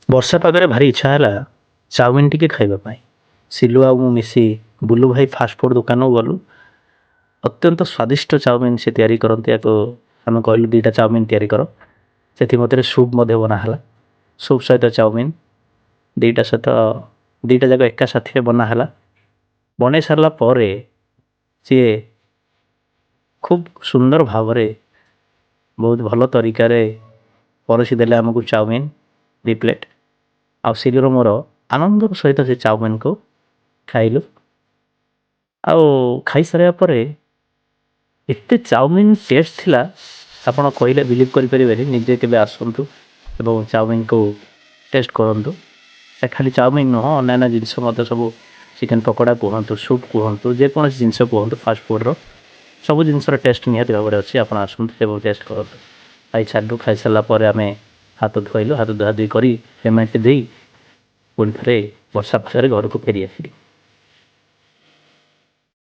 ବର୍ଷା ପାଗରେ ଭାରି ଇଚ୍ଛା ହେଲା ଚାଉମିନ ଟିକେ ଖାଇବା ପାଇଁ। ସିଲୁ ଆଉ ମୁଁ ମିଶି ବୁଲୁ ଭାଇ ଫାଷ୍ଟଫୁଡ଼ ଦୋକାନକୁ ଗଲୁ। ଅତ୍ୟନ୍ତ ସ୍ୱାଦିଷ୍ଟ ଚାଉମିନ ସେ ତିଆରି କରନ୍ତି। ୟାକୁ ଆମେ କହିଲୁ ଦୁଇଟା ଚାଉମିନ ତିଆରି କର। ସେଥିମଧ୍ୟରେ ସୁପ୍ ମଧ୍ୟ ବନା ହେଲା। ସୁପ୍ ସହିତ ଚାଉମିନ ଦୁଇଟା ଯାକ ଏକା ସାଥିରେ ବନା ହେଲା। ବନେଇ ସାରିଲା ପରେ ସିଏ ଖୁବ୍ ସୁନ୍ଦର ଭାବରେ ବହୁତ ଭଲ ତରିକାରେ ପରଷି ଦେଲେ ଆମକୁ ଚାଉମିନ 2 ପ୍ଲେଟ୍। ଆଉ ସିଲୁର ମୋର ଆନନ୍ଦର ସହିତ ସେ ଚାଉମିନକୁ ଖାଇଲୁ। ଆଉ ଖାଇସାରିବା ପରେ ଏତେ ଚାଉମିନ ଟେଷ୍ଟ ଥିଲା, ଆପଣ କହିଲେ ବିଲିଭ୍ କରିପାରିବେନି। ନିଜେ କେବେ ଆସନ୍ତୁ ଏବଂ ଚାଉମିନକୁ ଟେଷ୍ଟ କରନ୍ତୁ। ସେ ଖାଲି ଚାଉମିନ ନୁହଁ, ଅନ୍ୟାନ୍ୟ ଜିନିଷ ମଧ୍ୟ ସବୁ ଚିକେନ ପକୋଡ଼ା କୁହନ୍ତୁ, ସୁପ୍ କୁହନ୍ତୁ, ଯେକୌଣସି ଜିନିଷ କୁହନ୍ତୁ ଫାଷ୍ଟଫୁଡ଼ର ସବୁ ଜିନିଷର ଟେଷ୍ଟ ନିହାତି ଭାବରେ ଅଛି। ଆପଣ ଆସନ୍ତୁ ଏବଂ ଟେଷ୍ଟ କରନ୍ତୁ। ଖାଇସାରିଲୁ। ଖାଇସାରିଲା ପରେ ଆମେ ହାତ ଧୋଇଲୁ। ହାତ ଧୁଆଧୁଇ କରି ପେମେଣ୍ଟ ଦେଇ ପୁଣି ଥରେ ବର୍ଷା ପାଗରେ ଘରକୁ ଫେରି ଆସିଲୁ।